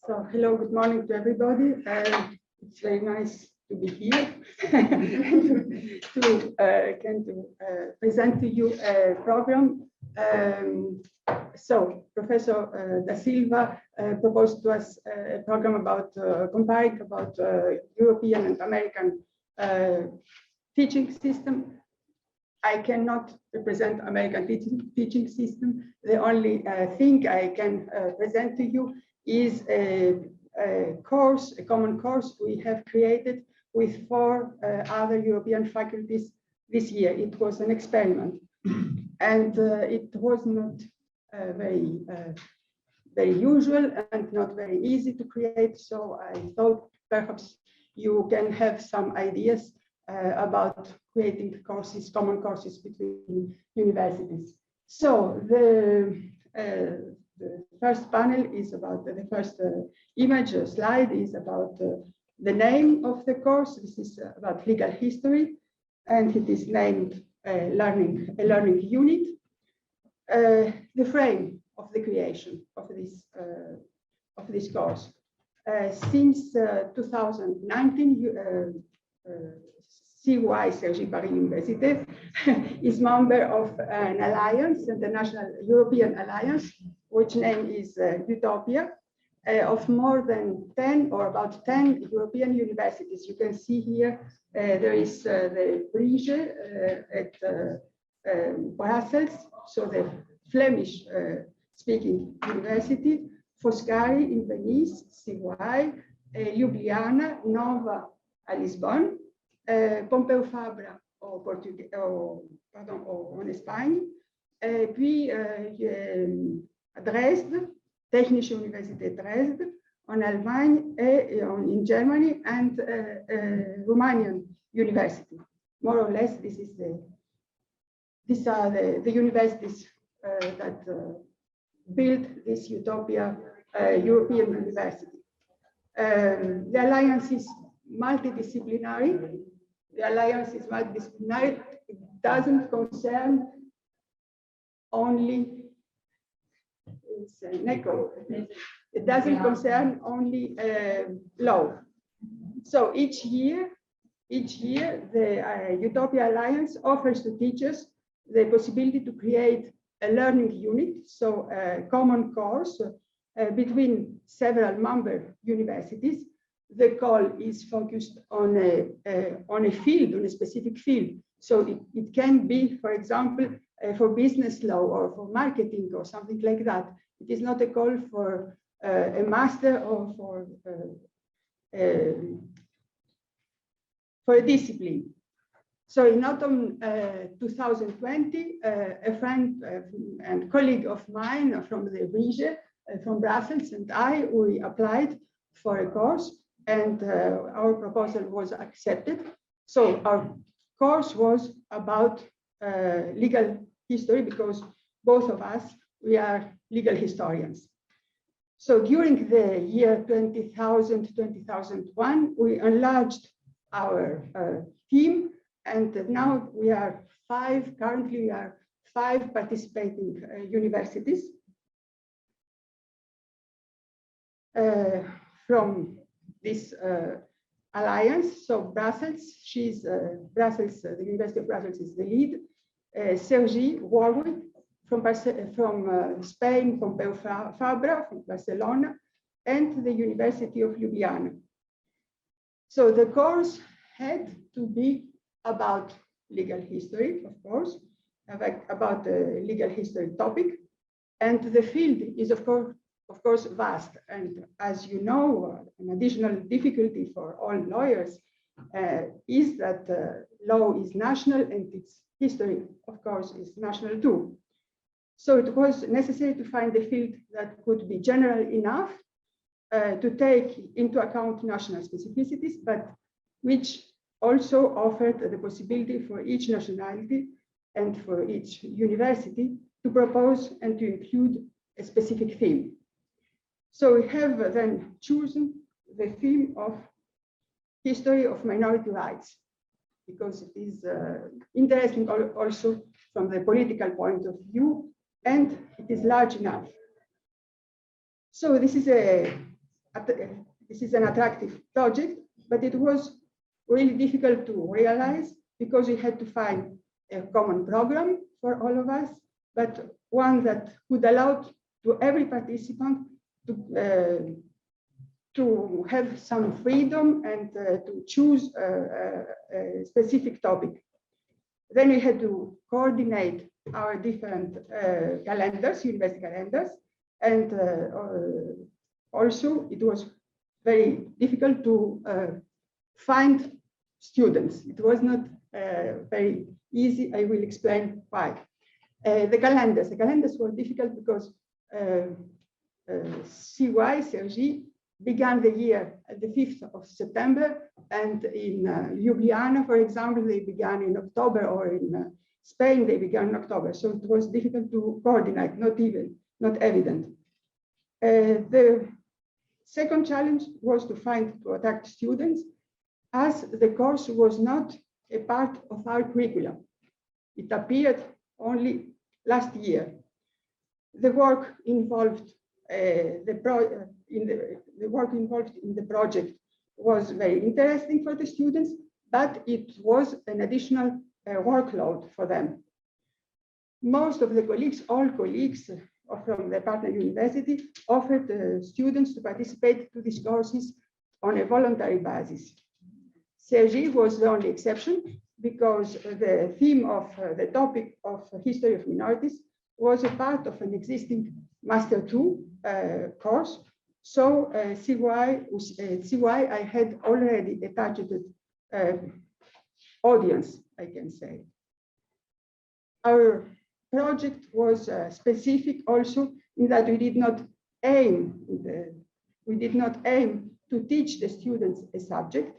So hello, good morning to everybody. It's very nice to be here to present to you a program. So Professor Da Silva proposed to us a program about comparing about European and American teaching system. I cannot represent American teaching system. The only thing I can present to you is a common course we have created with 4 other European faculties this year. It was an experiment, and it was not very usual and not very easy to create. So I thought perhaps you can have some ideas about creating courses, common courses between universities. So the first panel is about the first image slide is about the name of the course. This is about legal history, and it is named a learning unit. The frame of the creation of this course. Since 2019, CY Cergy-Paris Université is member of an alliance, international European alliance, which name is Utopia, of more than 10 or about 10 European universities. You can see here there is the Brige at Brussels, so the Flemish speaking university, Foscari in Venice, CY, Ljubljana, Nova à Lisbonne, Pompeu Fabra en Espagne, puis Dresde, Technische Universität Dresde en Allemagne et in Germany, and Romanian University. More or less, these are the universities that built this Utopia European University. The alliance is multidisciplinary. The alliance is multidisciplinary. It doesn't concern only, it's an echo. It doesn't concern only law. So each year the Utopia Alliance offers to teachers the possibility to create a learning unit, so a common course between several member universities. The call is focused on a field, on a specific field. So it can be, for example, for business law or for marketing or something like that. It is not a call for a master or for a discipline. So in autumn 2020, a friend and colleague of mine from the Brige, from Brussels, and we applied for a course, and our proposal was accepted. So our course was about legal history, because both of us, we are legal historians. So during the year 2000-2001, we enlarged our team, and now we are 5, currently we are 5 participating universities. From this alliance, so Brussels, the University of Brussels is the lead. Cergy, Warwick, from Spain, Pompeu Fabra, from Barcelona, and the University of Ljubljana. So the course had to be about legal history, of course, about the legal history topic, and the field is of course vast. And as you know, an additional difficulty for all lawyers is that law is national, and its history, of course, is national too. So it was necessary to find a field that could be general enough to take into account national specificities, but which also offered the possibility for each nationality and for each university to propose and to include a specific theme. So we have then chosen the theme of history of minority rights, because it is interesting also from the political point of view, and it is large enough. So this is a this is an attractive project, but it was really difficult to realize because we had to find a common program for all of us, but one that would allow to every participant to have some freedom and to choose a specific topic. Then we had to coordinate our different calendars, university calendars, and also it was very difficult to find students. It was not very easy. I will explain why. The calendars were difficult because CY, Cergy, began the year at the 5th of September, and in Ljubljana, for example, they began in October, or in Spain, they began in October. So it was difficult to coordinate, not evident. The second challenge was to attract students, as the course was not a part of our curriculum. It appeared only last year. The work involved the work involved in the project was very interesting for the students, but it was an additional workload for them. Most of the colleagues, all colleagues from the partner university, offered students to participate to these courses on a voluntary basis. Cergy was the only exception because the theme of the topic of history of minorities was a part of an existing Master 2 course. So CY, I had already a targeted audience, I can say. Our project was specific also in that we did not aim to teach the students a subject.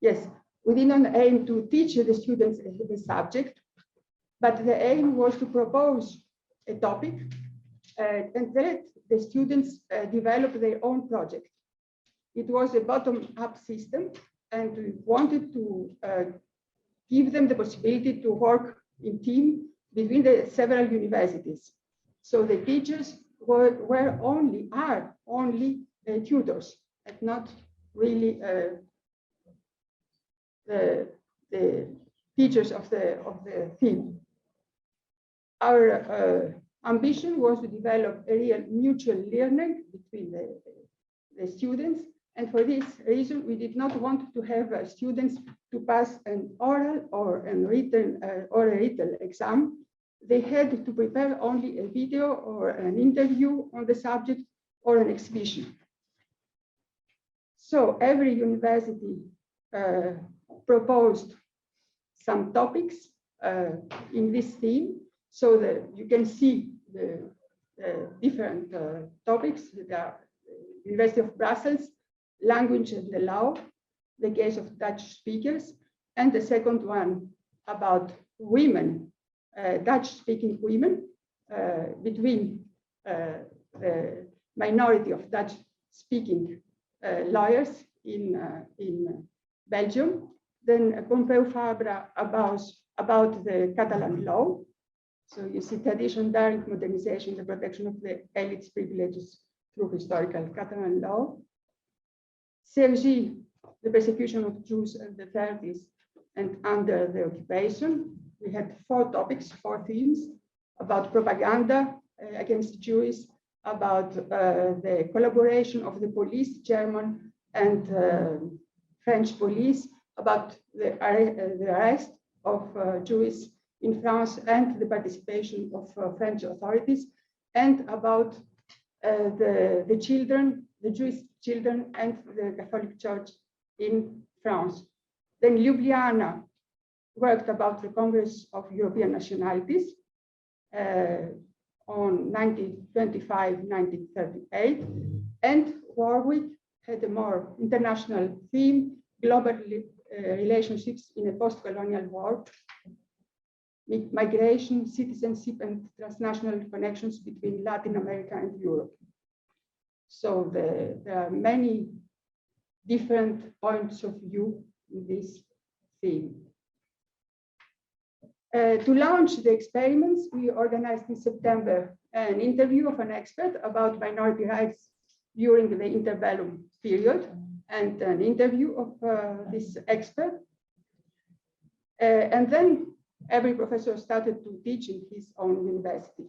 Yes, we did not aim to teach the students a subject, but the aim was to propose a topic and let the students develop their own project. It was a bottom-up system, and we wanted to give them the possibility to work in team between the several universities. So the teachers are only tutors, and not really the teachers of the theme. Our ambition was to develop a real mutual learning between the students. And for this reason, we did not want to have students to pass an oral or a written exam. They had to prepare only a video or an interview on the subject or an exhibition. So every university proposed some topics in this theme, so that you can see the different topics. The University of Brussels, language and the law, the case of Dutch speakers, and the second one about women, Dutch-speaking women, between the minority of Dutch-speaking lawyers in Belgium. Then Pompeu Fabra about the Catalan law. So you see tradition, direct modernization, the protection of the elites' privileges through historical Catalan law. Cergy, the persecution of Jews in the 30s and under the occupation. We had 4 topics, 4 themes about propaganda against Jews, about the collaboration of the police, German and French police, about the arrest of Jews in France and the participation of French authorities, and about the children, the Jewish children, and the Catholic Church in France. Then Ljubljana worked about the Congress of European Nationalities on 1925-1938, and Warwick had a more international theme, global relationships in a post-colonial world, migration, citizenship, and transnational connections between Latin America and Europe. So there are many different points of view in this theme. To launch the experiments, we organized in September an interview of an expert about minority rights during the interbellum period, and an interview of this expert. And then every professor started to teach in his own university.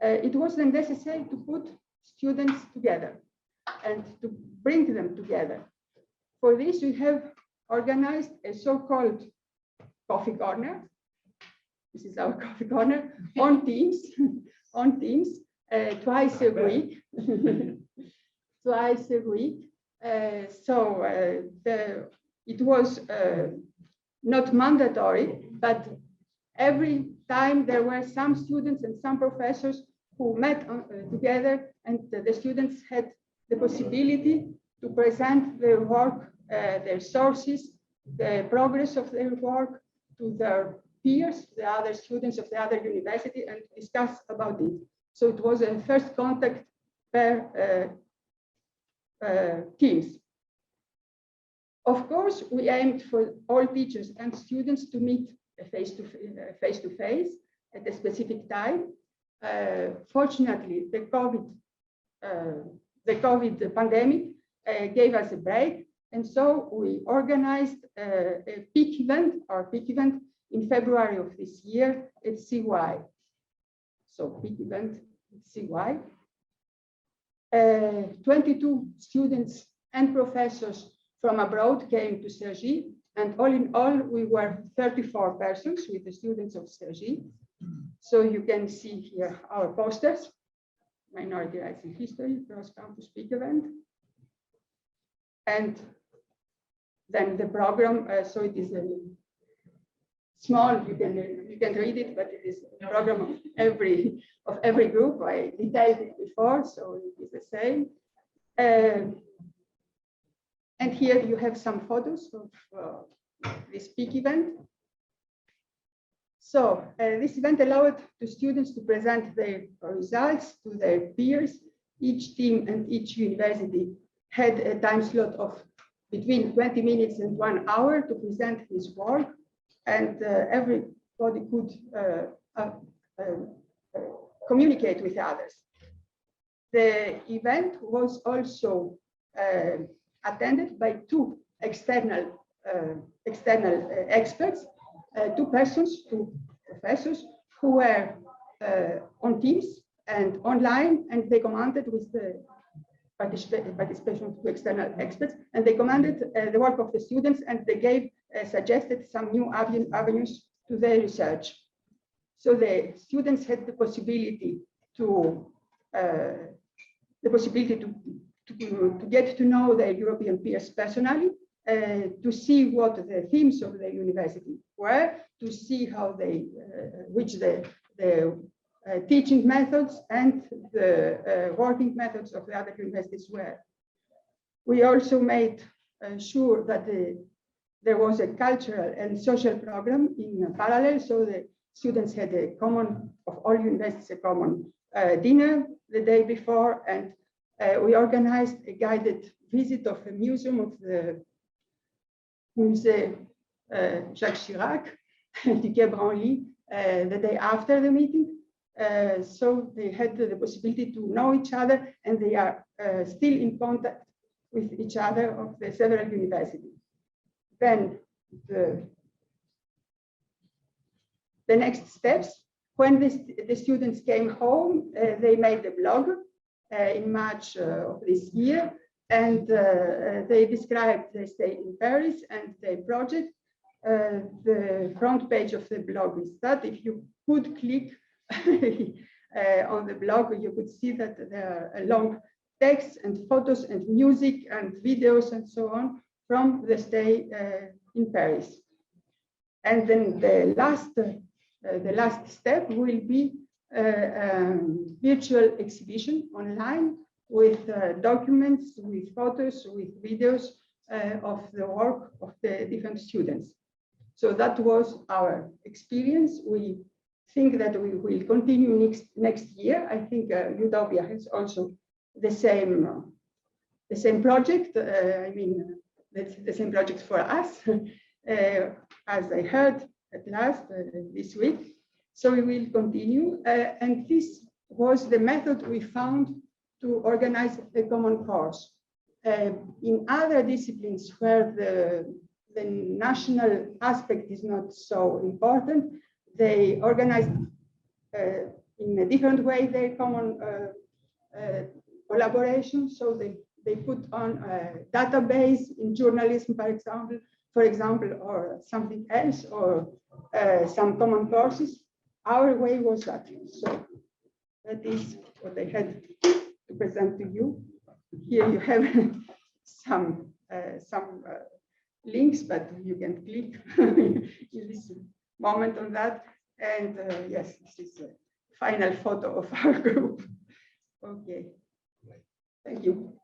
It was then necessary to put students together and to bring them together. For this, we have organized a so-called coffee corner. This is our coffee corner on Teams, twice a week. Twice a week. It was not mandatory, but every time there were some students and some professors who met together, and the students had the possibility to present their work, their sources, the progress of their work to their peers, the other students of the other university, and discuss about it. So it was a first contact per teams. Of course, we aimed for all teachers and students to meet face to face at a specific time. Fortunately, the COVID pandemic gave us a break, and so we organized a peak event in February of this year at CY. So peak event at CY. 22 students and professors from abroad came to Cergy, and all in all, we were 34 persons with the students of Cergy. So you can see here our posters, Minority Rights in History, cross-campus peak event. And then the program, so it is a small, you can read it, but it is a program of every group. I detailed it before, so it is the same. And here you have some photos of this peak event. So this event allowed the students to present their results to their peers. Each team and each university had a time slot of between 20 minutes and 1 hour to present his work, and everybody could communicate with others. The event was also attended by two external experts, two professors who were on Teams and online, and they commented with the participation of two external experts, and they commented the work of the students, and they suggested some new avenues to their research. So the students had the possibility to get to know their European peers personally, to see what the themes of the university were, to see how which the teaching methods and the working methods of the other universities were. We also made sure that there was a cultural and social program in parallel, so the students had of all universities, a common dinner the day before, and we organized a guided visit of a museum of the Musée Jacques Chirac, du Quai Branly, the day after the meeting. So they had the possibility to know each other, and they are still in contact with each other of the several universities. Then the next steps, when the students came home, they made a blog in March of this year, and they described their stay in Paris and their project. The front page of the blog is that. If you could click on the blog, you could see that there are long texts and photos and music and videos and so on from the stay in Paris. And then the last step will be a virtual exhibition online with documents, with photos, with videos of the work of the different students. So that was our experience. We think that we will continue next year. I think Utopia has also the same project. I mean, that's the same project for us. As I heard, at last this week. So we will continue. And this was the method we found to organize a common course. In other disciplines where the national aspect is not so important, they organize in a different way their common collaboration. So they put on a database in journalism, for example, or something else, or some common courses. Our way was that. So that is what I had to present to you. Here you have some links, but you can click in this moment on that. And yes, this is a final photo of our group. Okay, thank you.